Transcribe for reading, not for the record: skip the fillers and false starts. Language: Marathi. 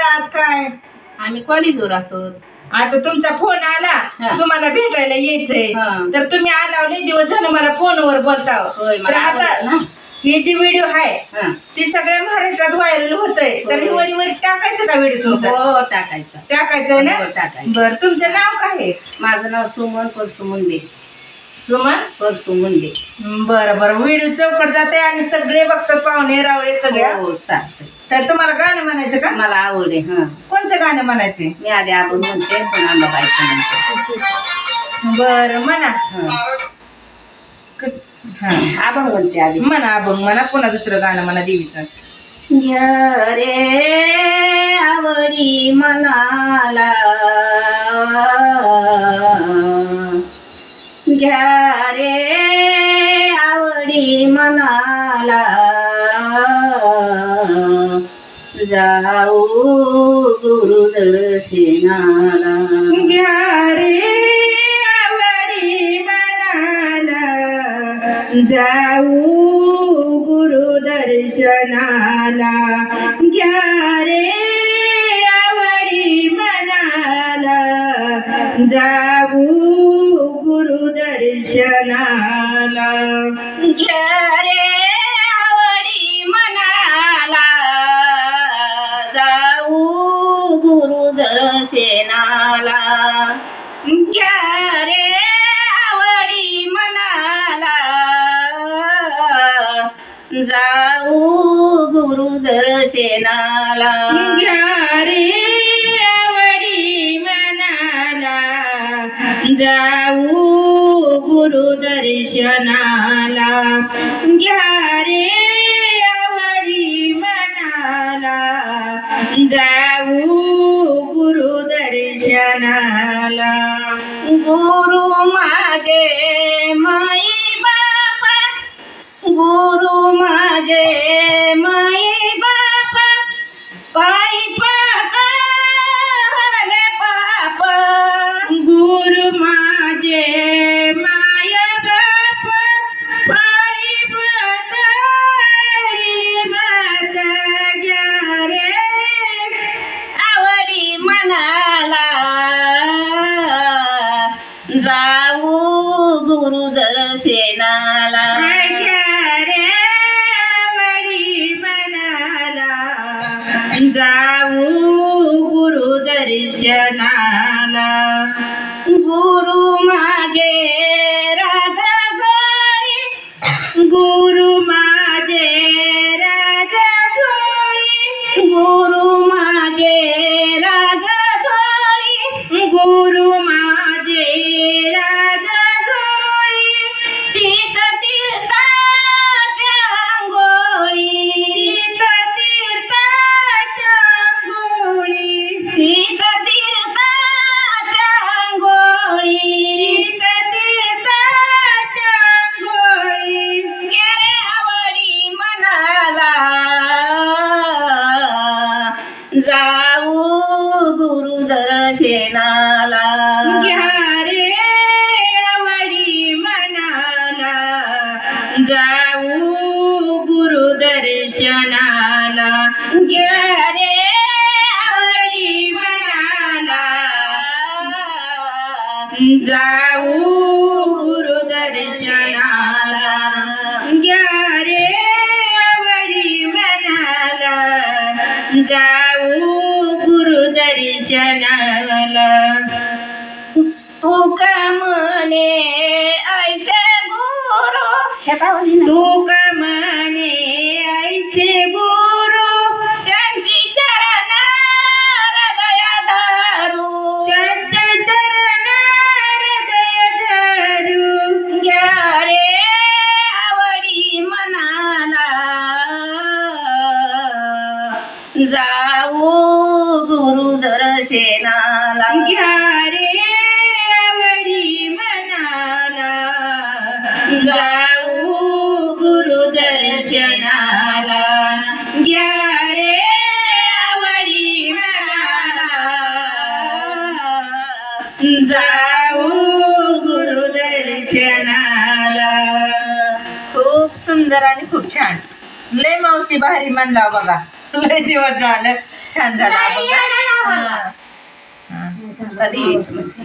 करतात काय? आम्ही कॉलेजवर राहतो. आता तुमचा फोन आला, तुम्हाला भेटायला यायचंय, तर तुम्ही आला लय दिवस झालं मला फोनवर बोलता. तर आता ही जी व्हिडिओ आहे ती सगळ्या महाराष्ट्रात व्हायरल होतंय, तर वर टाकायचं का व्हिडिओ तुमचा? हो टाकायचं. टाकायचं ना? टाकायचं. बरं, तुमचं नाव काय आहे? माझं नाव सुमन परसू मुंडे. सुमन परसू मुंडे. बरं बरं. व्हिडिओ चौकट जाते आणि सगळे बघतात, पाहुणे रावळे सगळ्या. हो चालतंय. तर तुम्हाला गाणं म्हणायचं का? मला आवड आहे. कोणतं गाणं म्हणायचं? मी आधी आपण म्हणते पण अंबाबाईचं म्हणते. बरं म्हणा. अभंग म्हणते आधी. म्हणा अभंग म्हणा, पुन्हा दुसरं गाणं म्हणा देवीचं. घ्या रे आवडी मनाला, घ्या रे आवडी मनाला, जाऊ गुरुदर्शनाला. घ्या रे आवडी मनाला, जाऊ गुरुदर्शनाला. घ्या रे आवडी मनाला, जाऊ गुरुदर्शनाला. घ्या रे आवडी मनाला, जाऊ गुरुदर्शनाला. घ्या रे आवडी मनाला, जाऊ गुरुदर्शनाला. घ्या रे आवडी मनाला, जाऊ गुरुदर्शनाला. घ्या रे आवडी मनाला, जाऊ गुरुदर्शनाला. गुरु माझे माई बापा, गुरु माझे माई बापा, पायी पाका हरले पाप. गुरु माझे माया बाप, पायी पाताळी माता. घ्या रे आवडी मनाला, जाऊ गुरुदर्शनाला. घ्या रे आवडी मनाला, जाऊ गुरुदर्शनाला. गुरु माझे राजा जोळी, गुरु माझे राजा जोळी, गुरु माझे राजा जोळी, गुरु माझे राजा जोळी. तीत तीर्थाच्या अंघोळी, तीर्थाच्या अंघोळी, तीत तीर्थाच्या अंघोळी, तीर्थाच्या अंघोळी. घ्या रे आवडी मनाला, जाऊ गुरुदर्शनाला. घ्या रे आवडी मनाला, जाऊ गुरुदर्शनाला. घ्या रे आवडी मनाला, जाऊ गुरुदर्शनाला. घ्या रे आवडी मनाला, जाऊ गुरुदर्शनाला. तू का म्हणे ऐसे गुरु, तू का म्हणे ऐसे गुरु, त्यांची चरण हृदय धरू, त्यांच्या चरण हृदय धरू. घ्या रे आवडी मनाला, जाऊ गुरुदर्शनाला. घ्या रे आवडी मनाला, जाऊ गुरुदर्शनाला. घ्या रे आवडी मनाला, जाऊ गुरुदर्शनाला. खूप सुंदर आणि खूप छान. लय मावशी भारी म्हणला बघा, लय दिवस झालं. छान झाला अभंग. हा. कधी यायचं म्हणजे